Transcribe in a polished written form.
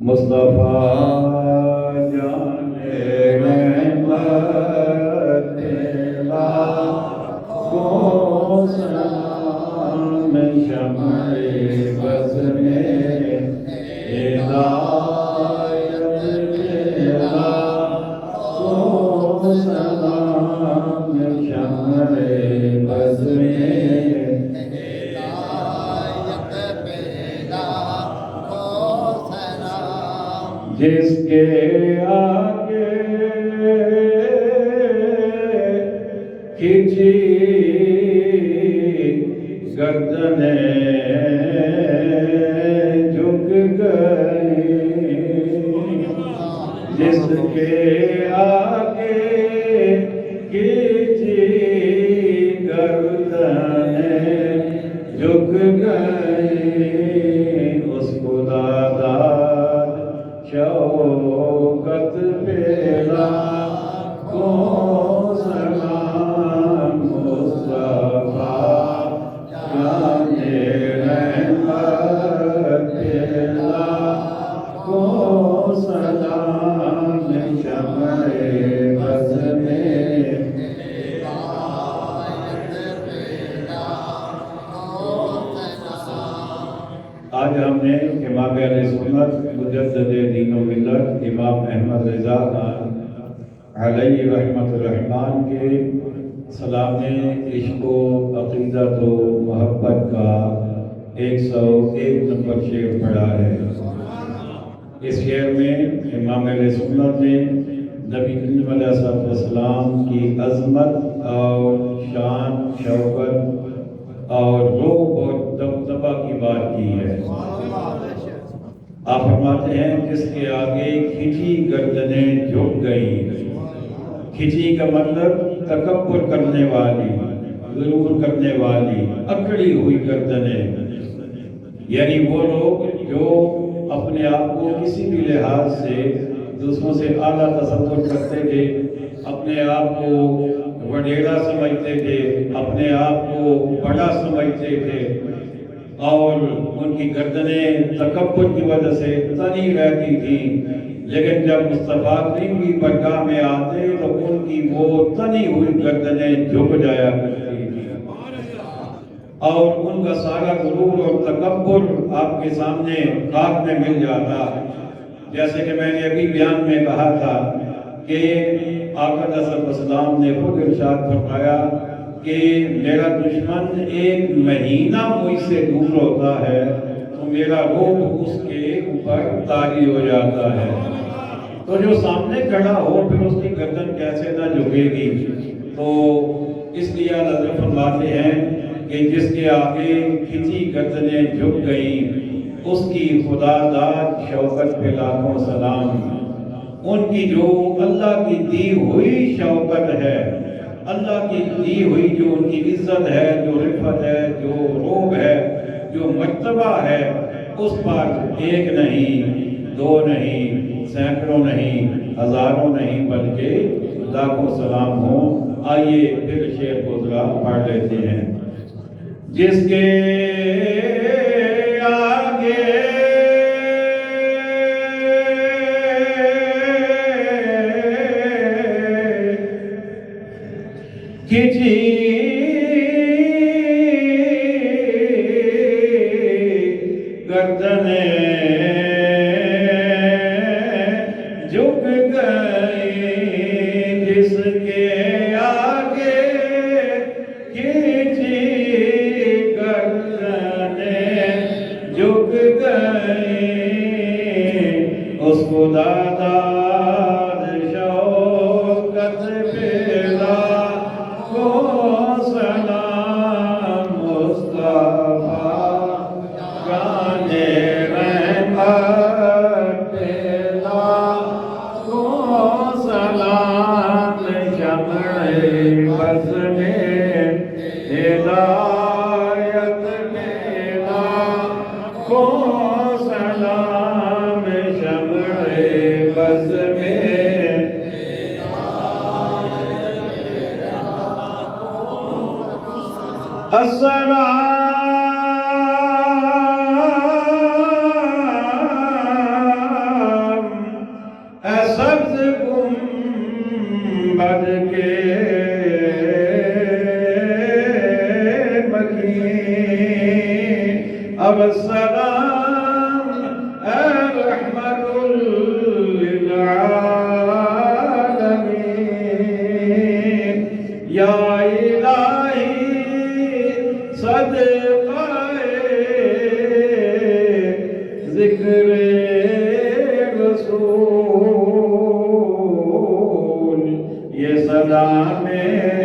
مصطفیٰ جانے رحمت لاکھوں سلام شمع بز میں ہدایت لاکھوں سلام شمع بز میں جس کے آگے کھچی گردنیں جھک گئی، جس کے آگے کھچی گردنیں جھک گئی، اس خدا داد شوکت پہ لاکھوں سلام مصطفیٰ جانے رحمت پہ لاکھوں سلام شمع بز میں آج ہم نے امام اہل سنت مجدد دین و ملت امام احمد رضا خان علیہ رحمت الرحمن کے سلام عشق و عقیدت و محبت کا 101 نمبر شعر پڑھا ہے۔ اس شعر میں امام اہل سنت نے نبی کریم علیہ السلام کی عظمت اور شان شوکت اور روب اور دبدبہ کی بات کی ہے۔ آپ فرماتے ہیں جس کے آگے کھچی گردنیں جھک گئیں، کھچی کا مطلب تکبر کرنے والی، غرور کرنے والی، اکڑی ہوئی گردنیں، یعنی وہ لوگ جو اپنے آپ کو کسی بھی لحاظ سے دوسروں سے اعلیٰ تصور کرتے تھے، اپنے آپ کو وڈیرا سمجھتے تھے، اپنے آپ کو بڑا سمجھتے تھے، اور ان کی گردنیں تکبر کی وجہ سے تنی رہتی تھیں، لیکن جب مصطفیٰ کریم کی برگاہ میں آتے تو ان کی وہ تنی ہوئی گردنیں جھک جایا کرتی تھیں، اور ان کا سارا غرور اور تکبر آپ کے سامنے خاک میں مل جاتا۔ جیسے کہ میں نے ابھی بیان میں کہا تھا کہ آقا علیہ السلام نے خود ارشاد فرمایا کہ میرا دشمن 1 مہینہ مجھ سے دور ہوتا ہے تو میرا روب اس کے اوپر طاری ہو جاتا ہے، تو جو سامنے کھڑا ہو پھر اس کی گردن کیسے نہ جھکے گی۔ تو اس لیے حضرت فرماتے ہیں کہ جس کے آگے کھچی گردنیں جھک گئیں، اس کی خدا داد شوکت پہ لاکھوں سلام۔ ان کی جو اللہ کی دی ہوئی شوکت ہے، اللہ کی دی ہوئی جو ان کی عزت ہے، جو رفعت ہے، جو روب ہے، جو مرتبہ ہے، اس پر 1 نہیں، 2 نہیں، سینکڑوں نہیں، ہزاروں نہیں، بلکہ لاکھوں سلام ہوں۔ آئیے پھر شعر کو ذرا پڑھ لیتے ہیں۔ جس کے آگے کھچی گردنیں جھک گئیں، جس کے آگے کھچی گردنیں جھک گئیں، اس خدا داد شوکت پہ لاکھوں سلام مصطفیٰ جانے رحمت پہ لاکھوں سلام شمع بز میں ہدایت پہ لاکھوں سلام شمع بز میں السلام اب السلام اے رحمت للعالمین یا الہی صدقہ ذکر رسول یہ صدا میں